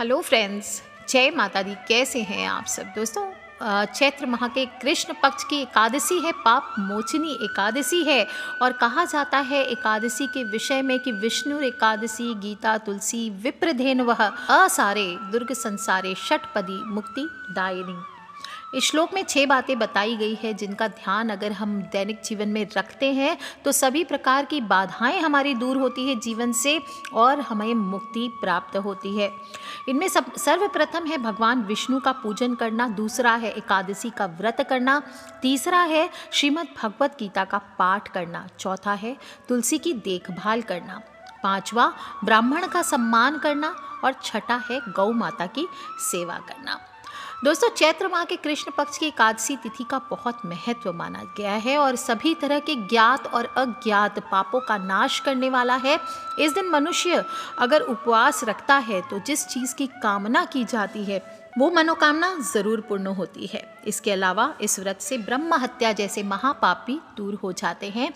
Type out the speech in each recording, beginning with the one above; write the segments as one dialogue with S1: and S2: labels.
S1: Hello friends, जय माता दी। कैसे हैं आप सब दोस्तों। चैत्र माह के कृष्ण पक्ष की एकादशी है, पाप मोचनी एकादशी है। और कहा जाता है एकादशी के विषय में कि विष्णु एकादशी गीता तुलसी विप्रधेन वह असारे दुर्ग संसारे षटपदी मुक्ति दायिनी। इस श्लोक में 6 बातें बताई गई है जिनका ध्यान अगर हम दैनिक जीवन में रखते हैं तो सभी प्रकार की बाधाएं हमारी दूर होती है जीवन से और हमें मुक्ति प्राप्त होती है। इनमें सर्वप्रथम है भगवान विष्णु का पूजन करना, दूसरा है एकादशी का व्रत करना, तीसरा है श्रीमद् भगवत गीता का पाठ करना, चौथा है तुलसी की देखभाल करना, पांचवा ब्राह्मण का सम्मान करना और छठा है गौ माता की सेवा करना। दोस्तों, चैत्र माह के कृष्ण पक्ष की एकादशी तिथि का बहुत महत्व माना गया है और सभी तरह के ज्ञात और अज्ञात पापों का नाश करने वाला है। इस दिन मनुष्य अगर उपवास रखता है तो जिस चीज़ की कामना की जाती है वो मनोकामना जरूर पूर्ण होती है। इसके अलावा इस व्रत से ब्रह्म हत्या जैसे महापाप भी दूर हो जाते हैं।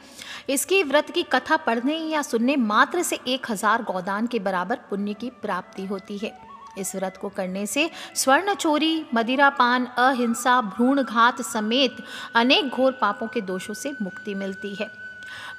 S1: इसकी व्रत की कथा पढ़ने या सुनने मात्र से 1000 गोदान के बराबर पुण्य की प्राप्ति होती है। इस व्रत को करने से स्वर्ण चोरी, मदिरापान, अहिंसा, भ्रूण घात समेत अनेक घोर पापों के दोषों से मुक्ति मिलती है।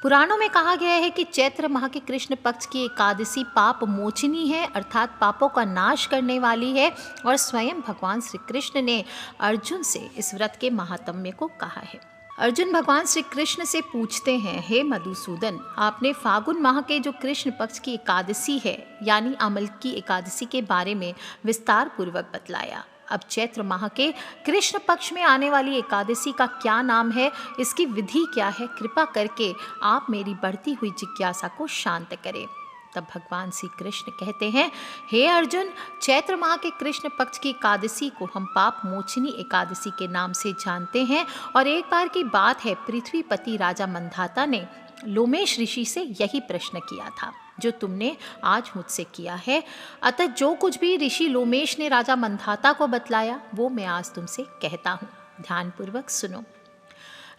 S1: पुराणों में कहा गया है कि चैत्र माह के कृष्ण पक्ष की एकादशी पाप मोचनी है, अर्थात पापों का नाश करने वाली है। और स्वयं भगवान श्री कृष्ण ने अर्जुन से इस व्रत के महात्म्य को कहा है। अर्जुन भगवान श्री कृष्ण से पूछते हैं, हे मधुसूदन, आपने फागुन माह के जो कृष्ण पक्ष की एकादशी है यानी अमल की एकादशी के बारे में विस्तार पूर्वक बतलाया। अब चैत्र माह के कृष्ण पक्ष में आने वाली एकादशी का क्या नाम है, इसकी विधि क्या है, कृपा करके आप मेरी बढ़ती हुई जिज्ञासा को शांत करें। तब भगवान श्री कृष्ण कहते हैं, हे अर्जुन, चैत्र माह के कृष्ण पक्ष की एकादशी को हम पाप मोचनी एकादशी के नाम से जानते हैं। और एक बार की बात है, पृथ्वीपति राजा मंधाता ने लोमेश ऋषि से यही प्रश्न किया था जो तुमने आज मुझसे किया है। अतः जो कुछ भी ऋषि लोमेश ने राजा मंधाता को बतलाया वो मैं आज तुमसे कहता हूँ, ध्यानपूर्वक सुनो।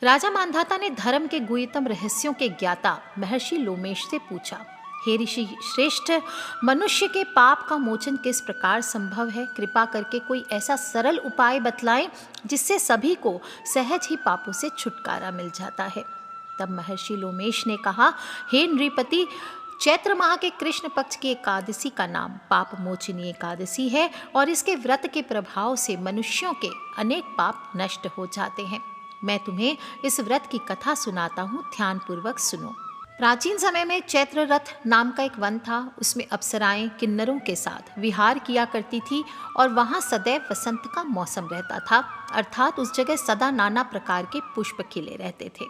S1: राजा मंधाता ने धर्म के गुह्यतम रहस्यों के ज्ञाता महर्षि लोमेश से पूछा, हे ऋषि श्रेष्ठ, मनुष्य के पाप का मोचन किस प्रकार संभव है? कृपा करके कोई ऐसा सरल उपाय बतलाएं जिससे सभी को सहज ही पापों से छुटकारा मिल जाता है। तब महर्षि लोमेश ने कहा, हे नृपति, चैत्र माह के कृष्ण पक्ष की एकादशी का नाम पाप मोचनी एकादशी है और इसके व्रत के प्रभाव से मनुष्यों के अनेक पाप नष्ट हो जाते हैं। मैं तुम्हें इस व्रत की कथा सुनाता हूँ, ध्यानपूर्वक सुनो। प्राचीन समय में चैत्र रथ नाम का एक वन था। उसमें अप्सराएं किन्नरों के साथ विहार किया करती थी और वहाँ सदैव वसंत का मौसम रहता था, अर्थात उस जगह सदा नाना प्रकार के पुष्प खिले रहते थे।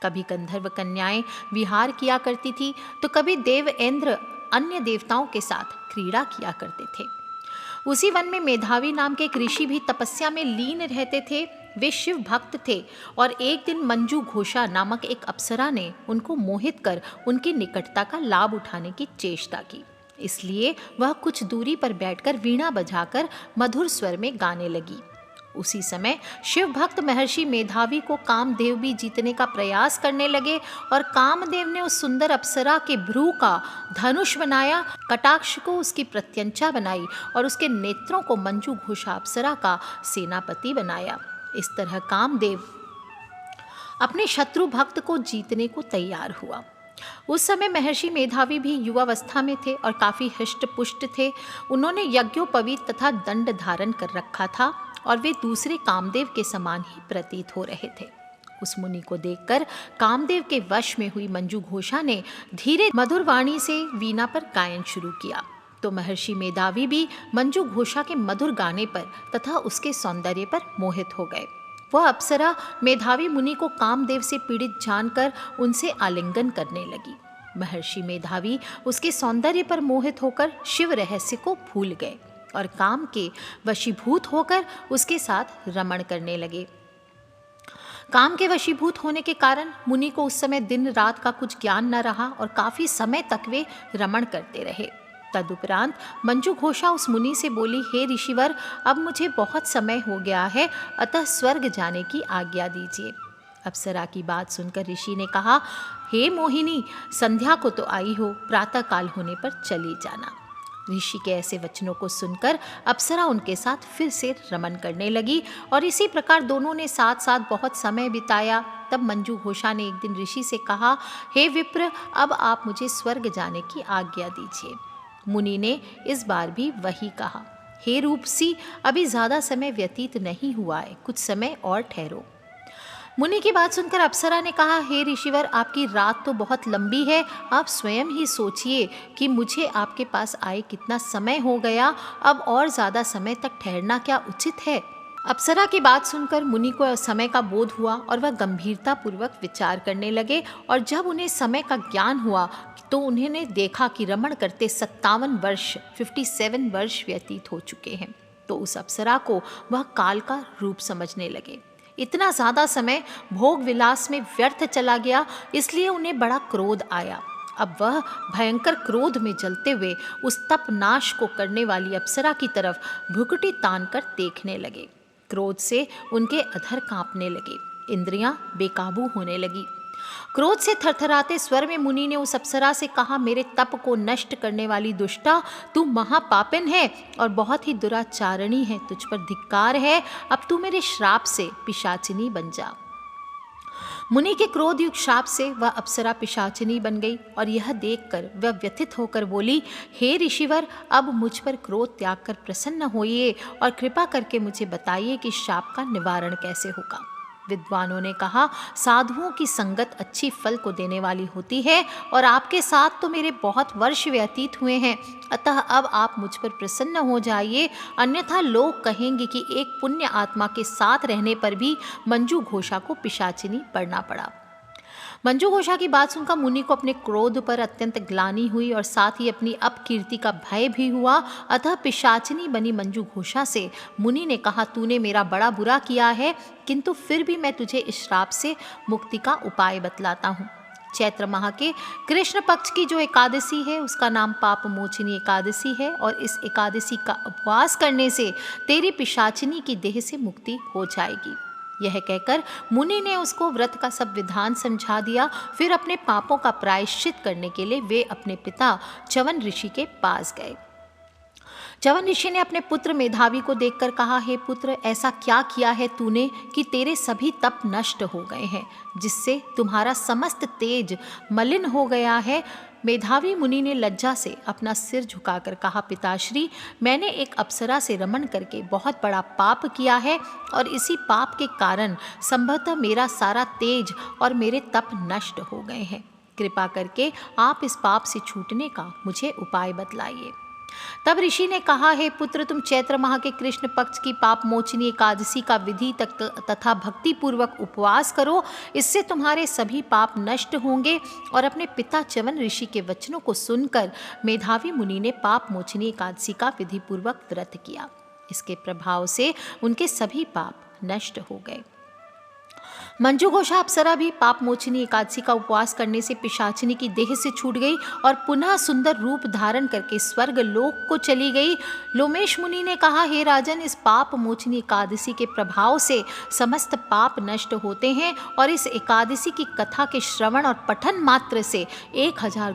S1: कभी गंधर्व कन्याएं विहार किया करती थी तो कभी देव इंद्र अन्य देवताओं के साथ क्रीड़ा किया करते थे। उसी वन में मेधावी नाम के एक ऋषि भी तपस्या में लीन रहते थे। वे शिव भक्त थे और एक दिन मंजू घोषा नामक एक अप्सरा ने उनको मोहित कर उनकी निकटता का लाभ उठाने की चेष्टा की। इसलिए वह कुछ दूरी पर बैठकर वीणा बजाकर मधुर स्वर में गाने लगी। उसी समय शिव भक्त महर्षि मेधावी को कामदेव भी जीतने का प्रयास करने लगे और कामदेव ने उस सुंदर अप्सरा के भ्रू का धनुष बनाया, कटाक्ष को उसकी प्रत्यंचा बनाई और उसके नेत्रों को मंजू घोषा अप्सरा का सेनापति बनाया। इस तरह कामदेव अपने शत्रु भक्त को जीतने को तैयार हुआ। उस समय महर्षि मेधावी भी युवावस्था में थे और काफी हृष्ट पुष्ट थे। उन्होंने यज्ञोपवीत तथा दंड धारण कर रखा था और वे दूसरे कामदेव के समान ही प्रतीत हो रहे थे। उस मुनि को देखकर कामदेव के वश में हुई मंजू घोषा ने धीरे मधुर वाणी से वीणा पर गायन शुरू किया तो महर्षि मेधावी भी मंजू घोषा के मधुर गाने पर तथा उसके सौंदर्य पर मोहित हो गए। वह अप्सरा मेधावी मुनि को कामदेव से पीड़ित जानकर उनसे आलिंगन करने लगी। महर्षि मेधावी उसके सौंदर्य पर मोहित होकर शिव रहस्य को भूल गए और काम के वशीभूत होकर उसके साथ रमण करने लगे। काम के वशीभूत होने के कारण मुनि को उस समय दिन रात का कुछ ज्ञान न रहा और काफी समय तक वे रमण करते रहे। तदुपरांत मंजू घोषा उस मुनि से बोली, हे ऋषिवर, अब मुझे बहुत समय हो गया है, अतः स्वर्ग जाने की आज्ञा दीजिए। अप्सरा की बात सुनकर ऋषि ने कहा, हे मोहिनी, संध्या को तो आई हो, प्रातः काल होने पर चली जाना। ऋषि के ऐसे वचनों को सुनकर अप्सरा उनके साथ फिर से रमन करने लगी और इसी प्रकार दोनों ने साथ साथ बहुत समय बिताया। तब मंजू घोषा ने एक दिन ऋषि से कहा, हे विप्र, अब आप मुझे स्वर्ग जाने की आज्ञा दीजिए। मुनि ने इस बार भी वही कहा, हे रूपसी, अभी ज्यादा समय व्यतीत नहीं हुआ है, कुछ समय और ठहरो। मुनि की बात सुनकर अप्सरा ने कहा, हे ऋषिवर, आपकी रात तो बहुत लंबी है, आप स्वयं ही सोचिए कि मुझे आपके पास आए कितना समय हो गया, अब और ज़्यादा समय तक ठहरना क्या उचित है। अप्सरा की बात सुनकर मुनि को समय का बोध हुआ और वह गंभीरता पूर्वक विचार करने लगे और जब उन्हें समय का ज्ञान हुआ तो उन्होंने देखा कि रमण करते 57 वर्ष व्यतीत हो चुके हैं। तो उस अप्सरा को वह काल का रूप समझने लगे। इतना ज़्यादा समय भोग विलास में व्यर्थ चला गया, इसलिए उन्हें बड़ा क्रोध आया। अब वह भयंकर क्रोध में जलते हुए उस तप नाश को करने वाली अप्सरा की तरफ भ्रुकुटी तान कर देखने लगे। क्रोध से उनके अधर कांपने लगे, इंद्रियां बेकाबू होने लगी। क्रोध से थरथराते स्वर में मुनि ने उस अप्सरा से कहा, मेरे तप को नष्ट करने वाली दुष्टा, तू महापापिन है और बहुत ही दुराचारणी है, तुझ पर धिक्कार है, अब तू मेरे श्राप से पिशाचिनी बन जा। मुनि के क्रोध युक्त श्राप से वह अप्सरा पिशाचिनी बन गई और यह देखकर वह व्यथित होकर बोली, हे ऋषिवर, अब मुझ पर क्रोध त्याग कर प्रसन्न होइए और कृपा करके मुझे बताइए कि श्राप का निवारण कैसे होगा। विद्वानों ने कहा, साधुओं की संगत अच्छी फल को देने वाली होती है और आपके साथ तो मेरे बहुत वर्ष व्यतीत हुए हैं, अतः अब आप मुझ पर प्रसन्न हो जाइए, अन्यथा लोग कहेंगे कि एक पुण्य आत्मा के साथ रहने पर भी मंजू घोषा को पिशाचिनी पड़ना पड़ा। मंजू घोषा की बात सुनकर मुनि को अपने क्रोध पर अत्यंत ग्लानि हुई और साथ ही अपनी अपकीर्ति का भय भी हुआ। अतः पिशाचिनी बनी मंजू घोषा से मुनि ने कहा, तूने मेरा बड़ा बुरा किया है, किंतु फिर भी मैं तुझे इस श्राप से मुक्ति का उपाय बतलाता हूँ। चैत्र माह के कृष्ण पक्ष की जो एकादशी है उसका नाम पाप मोचिनी एकादशी है और इस एकादशी का उपवास करने से तेरी पिशाचिनी की देह से मुक्ति हो जाएगी। यह कहकर मुनि ने उसको व्रत का सब विधान समझा दिया। फिर अपने पापों का प्रायश्चित करने के लिए वे अपने पिता च्यवन ऋषि के पास गए। च्यवन ऋषि ने अपने पुत्र मेधावी को देखकर कहा, हे पुत्र, ऐसा क्या किया है तूने कि तेरे सभी तप नष्ट हो गए हैं, जिससे तुम्हारा समस्त तेज मलिन हो गया है। मेधावी मुनि ने लज्जा से अपना सिर झुकाकर कहा, पिताश्री, मैंने एक अप्सरा से रमण करके बहुत बड़ा पाप किया है और इसी पाप के कारण संभवतः मेरा सारा तेज और मेरे तप नष्ट हो गए हैं। कृपा करके आप इस पाप से छूटने का मुझे उपाय बतलाइए। तब ऋषि ने कहा, हे पुत्र, तुम चैत्र माह के कृष्ण पक्ष की पाप मोचनी एकादशी का विधि तथा भक्ति पूर्वक उपवास करो, इससे तुम्हारे सभी पाप नष्ट होंगे। और अपने पिता च्यवन ऋषि के वचनों को सुनकर मेधावी मुनि ने पाप मोचनी एकादशी का विधि पूर्वक व्रत किया। इसके प्रभाव से उनके सभी पाप नष्ट हो गए। मंजू घोषा अप्सरा भी पाप मोचनी एकादशी का उपवास करने से पिशाचिनी की देह से छूट गई और पुनः सुंदर रूप धारण करके स्वर्ग लोक को चली गई। लोमेश मुनि ने कहा, हे राजन, इस पाप मोचनी एकादशी के प्रभाव से समस्त पाप नष्ट होते हैं और इस एकादशी की कथा के श्रवण और पठन मात्र से 1000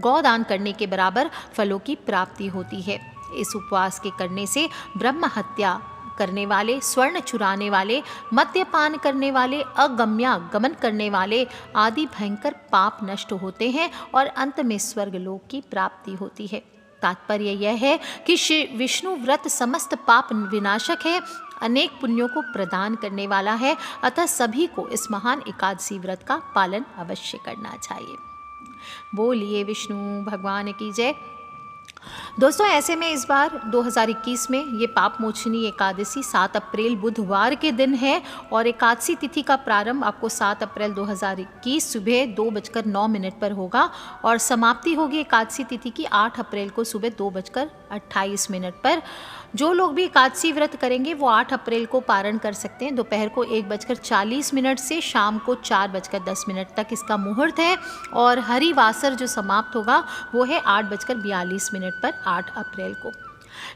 S1: गौदान करने के बराबर फलों की प्राप्ति होती है। इस उपवास के करने से ब्रह्म हत्या करने वाले, स्वर्ण चुराने वाले, मद्यपान करने वाले, अगम्यागमन करने वाले आदि भयंकर पाप नष्ट होते हैं और अंत में स्वर्गलोक की प्राप्ति होती है। तात्पर्य यह है कि श्री विष्णु व्रत समस्त पाप विनाशक है, अनेक पुण्यों को प्रदान करने वाला है, अतः सभी को इस महान एकादशी व्रत का पालन अवश्य करना चाहिए। बोलिए विष्णु भगवान की जय। दोस्तों, ऐसे में इस बार 2021 में ये पाप मोचनी एकादशी 7 अप्रैल बुधवार के दिन है और एकादशी तिथि का प्रारंभ आपको 7 अप्रैल 2021 सुबह 2:09 पर होगा और समाप्ति होगी एकादशी तिथि की 8 अप्रैल को सुबह 2:28 पर। जो लोग भी एकादशी व्रत करेंगे वो 8 अप्रैल को पारण कर सकते हैं। दोपहर को 1:40 से शाम को 4:10 तक इसका मुहूर्त है और हरिवासर जो समाप्त होगा वो है 8:42 पर 8 अप्रैल को।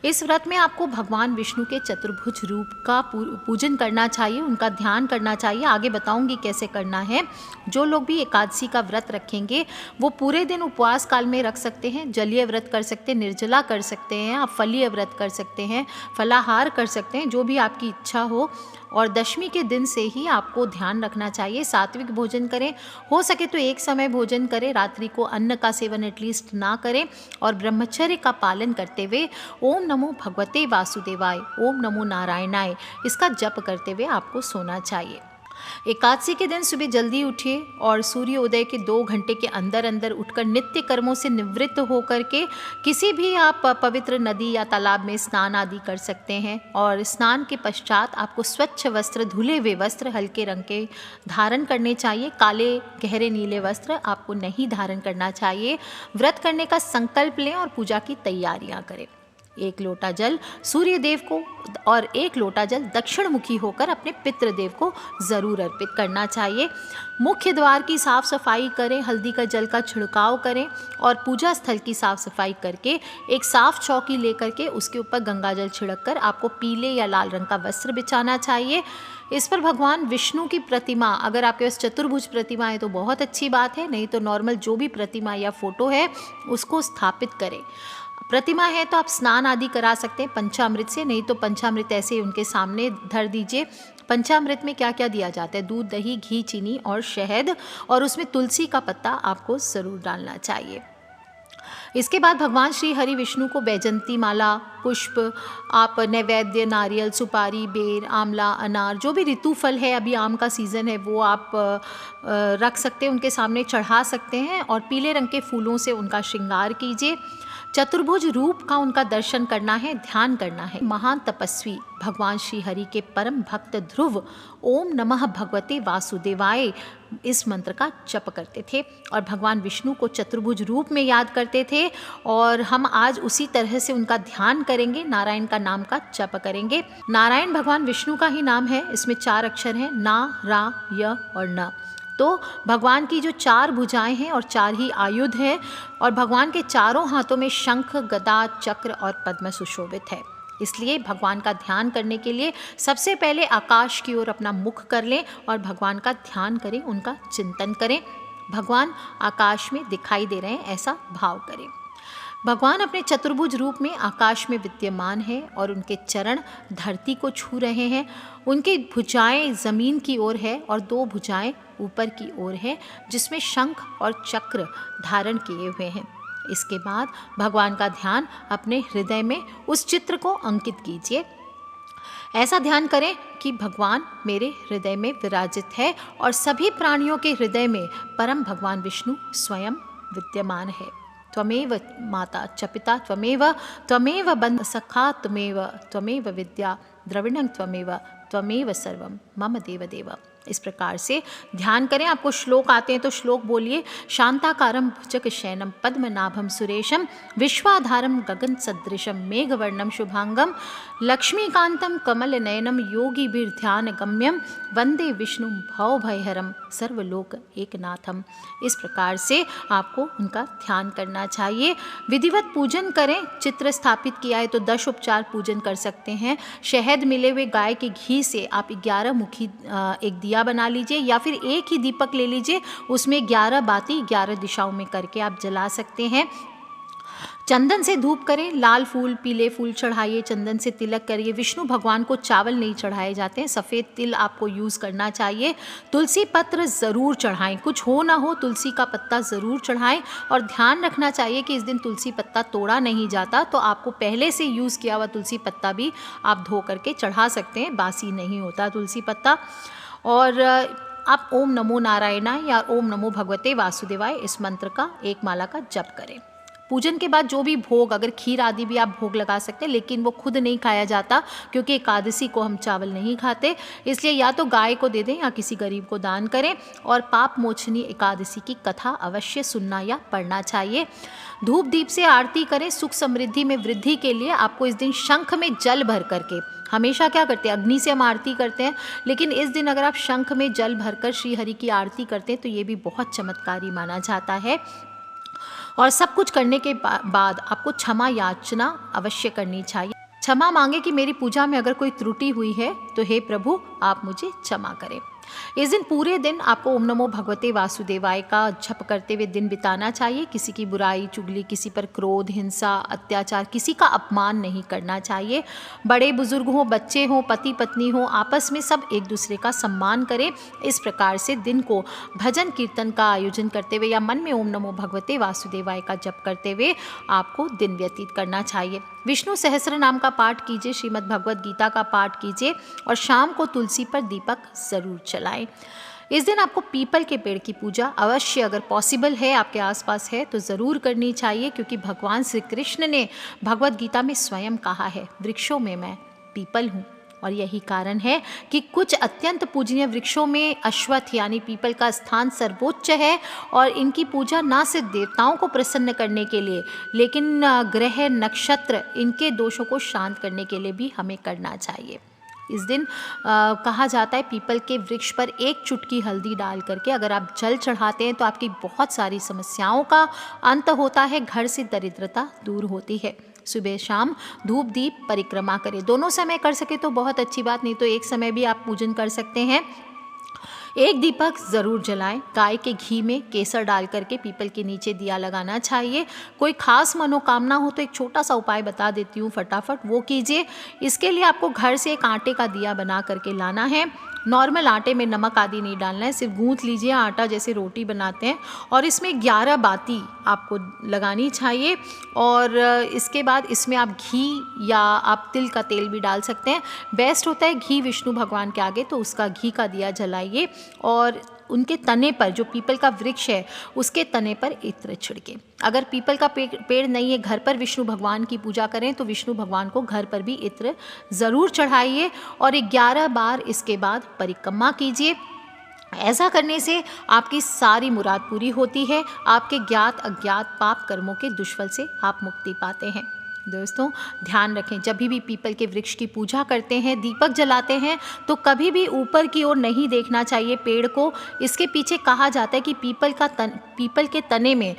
S1: इस व्रत में आपको भगवान विष्णु के चतुर्भुज रूप का पूजन करना चाहिए, उनका ध्यान करना चाहिए। आगे बताऊंगी कैसे करना है। जो लोग भी एकादशी का व्रत रखेंगे वो पूरे दिन उपवास काल में रख सकते हैं, जलीय व्रत कर सकते हैं, निर्जला कर सकते हैं, आप फलीय व्रत कर सकते हैं, फलाहार कर सकते हैं, जो भी आपकी इच्छा हो। और दशमी के दिन से ही आपको ध्यान रखना चाहिए, सात्विक भोजन करें, हो सके तो एक समय भोजन करें, रात्रि को अन्न का सेवन एटलीस्ट ना करें, और ब्रह्मचर्य का पालन करते हुए ओम नमो भगवते वासुदेवाय, ओम नमो नारायणाय इसका जप करते हुए आपको सोना चाहिए। एकादशी के दिन सुबह जल्दी उठिए और सूर्योदय के 2 घंटे के अंदर अंदर उठकर नित्य कर्मों से निवृत्त होकर के किसी भी आप पवित्र नदी या तालाब में स्नान आदि कर सकते हैं। और स्नान के पश्चात आपको स्वच्छ वस्त्र, धुले हुए वस्त्र हल्के रंग के धारण करने चाहिए, काले गहरे नीले वस्त्र आपको नहीं धारण करना चाहिए। व्रत करने का संकल्प लें और पूजा की तैयारियां करें। 1 लोटा जल सूर्य देव को और 1 लोटा जल दक्षिण मुखी होकर अपने पितृदेव को ज़रूर अर्पित करना चाहिए। मुख्य द्वार की साफ सफाई करें, हल्दी का जल का छिड़काव करें और पूजा स्थल की साफ सफाई करके एक साफ चौकी लेकर के उसके ऊपर गंगा जल छिड़क कर आपको पीले या लाल रंग का वस्त्र बिछाना चाहिए। इस पर भगवान विष्णु की प्रतिमा, अगर आपके पास चतुर्भुज प्रतिमा है तो बहुत अच्छी बात है, नहीं तो नॉर्मल जो भी प्रतिमा या फोटो है उसको स्थापित करें। प्रतिमा है तो आप स्नान आदि करा सकते हैं पंचामृत से, नहीं तो पंचामृत ऐसे उनके सामने धर दीजिए। पंचामृत में क्या क्या दिया जाता है? दूध, दही, घी, चीनी और शहद, और उसमें तुलसी का पत्ता आपको ज़रूर डालना चाहिए। इसके बाद भगवान श्री हरि विष्णु को बैजंती माला, पुष्प, आप नैवेद्य, नारियल, सुपारी, बेर, आंवला, अनार, जो भी ऋतु फल है, अभी आम का सीज़न है, वो आप रख सकते हैं, उनके सामने चढ़ा सकते हैं और पीले रंग के फूलों से उनका श्रृंगार कीजिए। चतुर्भुज रूप का उनका दर्शन करना है, ध्यान करना है। महान तपस्वी भगवान श्री हरि के परम भक्त ध्रुव ओम नमः भगवते वासुदेवाय इस मंत्र का जप करते थे और भगवान विष्णु को चतुर्भुज रूप में याद करते थे। और हम आज उसी तरह से उनका ध्यान करेंगे, नारायण का नाम का जप करेंगे। नारायण भगवान विष्णु का ही नाम है, इसमें 4 अक्षर हैं, ना, रा, य और न। तो भगवान की जो 4 भुजाएं हैं और 4 ही आयुध हैं और भगवान के चारों हाथों में शंख, गदा, चक्र और पद्म सुशोभित है। इसलिए भगवान का ध्यान करने के लिए सबसे पहले आकाश की ओर अपना मुख कर लें और भगवान का ध्यान करें, उनका चिंतन करें। भगवान आकाश में दिखाई दे रहे हैं ऐसा भाव करें। भगवान अपने चतुर्भुज रूप में आकाश में विद्यमान है और उनके चरण धरती को छू रहे हैं। उनकी भुजाएं ज़मीन की ओर है और 2 भुजाएं ऊपर की ओर है, जिसमें शंख और चक्र धारण किए हुए हैं। इसके बाद भगवान का ध्यान अपने हृदय में उस चित्र को अंकित कीजिए। ऐसा ध्यान करें कि भगवान मेरे हृदय में विराजित है और सभी प्राणियों के हृदय में परम भगवान विष्णु स्वयं विद्यमान है। त्वमेव माता च पिता त्वमेव बंध सखा त्वमेव विद्या द्रविणं त्वमेव सर्वं मम देव। इस प्रकार से ध्यान करें। आपको श्लोक आते हैं तो श्लोक बोलिए। शांताकारं भुजगशयनं पद्मनाभं सुरेशं विश्वाधारं गगन सदृशं मेघवर्णं शुभांगं लक्ष्मीकांतं कमलनयनं योगिभिर्ध्यानगम्यं वंदे विष्णु भवभयहरं सर्वलोक एकनाथम। इस प्रकार से आपको उनका ध्यान करना चाहिए। विधिवत पूजन करें। चित्र स्थापित किया है तो 10 उपचार पूजन कर सकते हैं। शहद मिले हुए गाय के घी से आप 11 मुखी एक दिया बना लीजिए या फिर एक ही दीपक ले लीजिए, उसमें 11 बाती 11 दिशाओं में करके आप जला सकते हैं। चंदन से धूप करें, लाल फूल, पीले फूल चढ़ाइए, चंदन से तिलक करिए। विष्णु भगवान को चावल नहीं चढ़ाए जाते हैं, सफ़ेद तिल आपको यूज़ करना चाहिए। तुलसी पत्र ज़रूर चढ़ाएं, कुछ हो ना हो तुलसी का पत्ता ज़रूर चढ़ाएं। और ध्यान रखना चाहिए कि इस दिन तुलसी पत्ता तोड़ा नहीं जाता, तो आपको पहले से यूज़ किया हुआ तुलसी पत्ता भी आप धो करके चढ़ा सकते हैं, बासी नहीं होता तुलसी पत्ता। और आप ओम नमो नारायणाय या ओम नमो भगवते वासुदेवाय इस मंत्र का 1 माला का जप करें। पूजन के बाद जो भी भोग, अगर खीर आदि भी आप भोग लगा सकते हैं, लेकिन वो खुद नहीं खाया जाता क्योंकि एकादशी को हम चावल नहीं खाते, इसलिए या तो गाय को दे दें या किसी गरीब को दान करें। और पाप मोचनी एकादशी की कथा अवश्य सुनना या पढ़ना चाहिए। धूप दीप से आरती करें। सुख समृद्धि में वृद्धि के लिए आपको इस दिन शंख में जल भर करके, हमेशा क्या करते हैं अग्नि से हम आरती करते हैं, लेकिन इस दिन अगर आप शंख में जल भरकर श्री हरि की आरती करते हैं तो ये भी बहुत चमत्कारी माना जाता है। और सब कुछ करने के बाद आपको क्षमा याचना अवश्य करनी चाहिए। क्षमा मांगे कि मेरी पूजा में अगर कोई त्रुटि हुई है तो हे प्रभु आप मुझे क्षमा करें। इस दिन पूरे दिन आपको ओम नमो भगवते वासुदेवाय का जप करते हुए दिन बिताना चाहिए। किसी की बुराई चुगली, किसी पर क्रोध, हिंसा, अत्याचार, किसी का अपमान नहीं करना चाहिए। बड़े बुजुर्ग हों, बच्चे हों, पति पत्नी हों, आपस में सब एक दूसरे का सम्मान करें। इस प्रकार से दिन को भजन कीर्तन का आयोजन करते हुए या मन में ओम नमो भगवते वासुदेवाय का जप करते हुए आपको दिन व्यतीत करना चाहिए। विष्णु सहस्त्र नाम का पाठ कीजिए, श्रीमद् भगवद गीता का पाठ कीजिए और शाम को तुलसी पर दीपक जरूर जलाएं। इस दिन आपको पीपल के पेड़ की पूजा अवश्य, अगर पॉसिबल है, आपके आसपास है तो ज़रूर करनी चाहिए, क्योंकि भगवान श्री कृष्ण ने भगवद गीता में स्वयं कहा है, वृक्षों में मैं पीपल हूँ। और यही कारण है कि कुछ अत्यंत पूजनीय वृक्षों में अश्वत्थ यानी पीपल का स्थान सर्वोच्च है और इनकी पूजा न सिर्फ देवताओं को प्रसन्न करने के लिए, लेकिन ग्रह नक्षत्र इनके दोषों को शांत करने के लिए भी हमें करना चाहिए। इस दिन कहा जाता है पीपल के वृक्ष पर एक चुटकी हल्दी डाल करके अगर आप जल चढ़ाते हैं तो आपकी बहुत सारी समस्याओं का अंत होता है, घर से दरिद्रता दूर होती है। सुबह शाम धूप दीप परिक्रमा करें, दोनों समय कर सके तो बहुत अच्छी बात, नहीं तो एक समय भी आप पूजन कर सकते हैं। एक दीपक ज़रूर जलाएं। गाय के घी में केसर डाल करके पीपल के नीचे दिया लगाना चाहिए। कोई खास मनोकामना हो तो एक छोटा सा उपाय बता देती हूँ, फटाफट वो कीजिए। इसके लिए आपको घर से एक आटे का दिया बना करके लाना है। नॉर्मल आटे में नमक आदि नहीं डालना है, सिर्फ गूंथ लीजिए आटा जैसे रोटी बनाते हैं, और इसमें 11 बाती आपको लगानी चाहिए। और इसके बाद इसमें आप घी या आप तिल का तेल भी डाल सकते हैं। बेस्ट होता है घी विष्णु भगवान के आगे, तो उसका घी का दिया जलाइए और उनके तने पर, जो पीपल का वृक्ष है उसके तने पर इत्र छिड़के। अगर पीपल का पेड़ नहीं है, घर पर विष्णु भगवान की पूजा करें तो विष्णु भगवान को घर पर भी इत्र ज़रूर चढ़ाइए और 11 बार इसके बाद परिक्रमा कीजिए। ऐसा करने से आपकी सारी मुराद पूरी होती है, आपके ज्ञात अज्ञात पाप कर्मों के दुष्फल से आप मुक्ति पाते हैं। दोस्तों ध्यान रखें, जब भी पीपल के वृक्ष की पूजा करते हैं, दीपक जलाते हैं, तो कभी भी ऊपर की ओर नहीं देखना चाहिए पेड़ को। इसके पीछे कहा जाता है कि पीपल के तने में,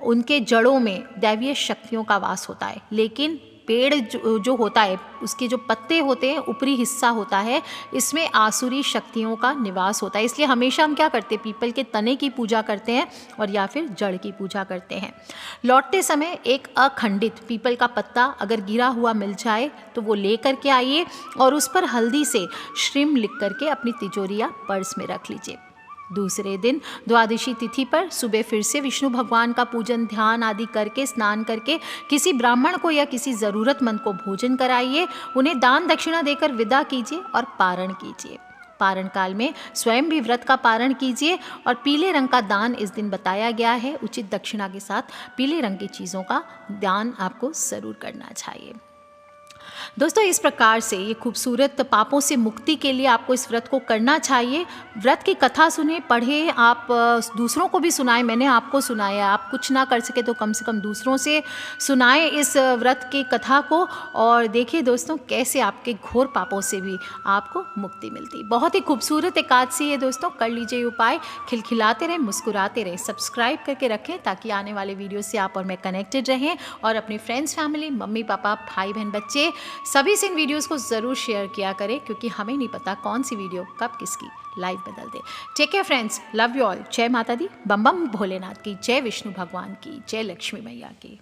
S1: उनके जड़ों में दैवीय शक्तियों का वास होता है, लेकिन पेड़ जो होता है उसके जो पत्ते होते हैं, ऊपरी हिस्सा होता है, इसमें आसुरी शक्तियों का निवास होता है। इसलिए हमेशा हम क्या करते हैं, पीपल के तने की पूजा करते हैं और या फिर जड़ की पूजा करते हैं। लौटते समय एक अखंडित पीपल का पत्ता अगर गिरा हुआ मिल जाए तो वो ले करके आइए और उस पर हल्दी से श्रीम लिख करके अपनी तिजोरी या पर्स में रख लीजिए। दूसरे दिन द्वादशी तिथि पर सुबह फिर से विष्णु भगवान का पूजन ध्यान आदि करके, स्नान करके किसी ब्राह्मण को या किसी ज़रूरतमंद को भोजन कराइए, उन्हें दान दक्षिणा देकर विदा कीजिए और पारण कीजिए। पारण काल में स्वयं भी व्रत का पारण कीजिए और पीले रंग का दान इस दिन बताया गया है। उचित दक्षिणा के साथ पीले रंग की चीज़ों का दान आपको ज़रूर करना चाहिए। दोस्तों इस प्रकार से ये खूबसूरत पापों से मुक्ति के लिए आपको इस व्रत को करना चाहिए। व्रत की कथा सुने, पढ़े, आप दूसरों को भी सुनाएं। मैंने आपको सुनाया, आप कुछ ना कर सके तो कम से कम दूसरों से सुनाएं इस व्रत की कथा को, और देखिए दोस्तों कैसे आपके घोर पापों से भी आपको मुक्ति मिलती। बहुत ही खूबसूरत एकादशी है दोस्तों, कर लीजिए उपाय। खिलखिलाते रहें, मुस्कुराते रहें, सब्सक्राइब करके रखें ताकि आने वाले वीडियो से आप और मैं कनेक्टेड रहें, और अपने फ्रेंड्स, फैमिली, मम्मी पापा, भाई बहन, बच्चे सभी से इन वीडियोस को ज़रूर शेयर किया करें, क्योंकि हमें नहीं पता कौन सी वीडियो कब किसकी लाइफ बदल दे। Take care friends, love you all. जय माता दी, बम बम भोलेनाथ की जय, विष्णु भगवान की जय, लक्ष्मी मैया की।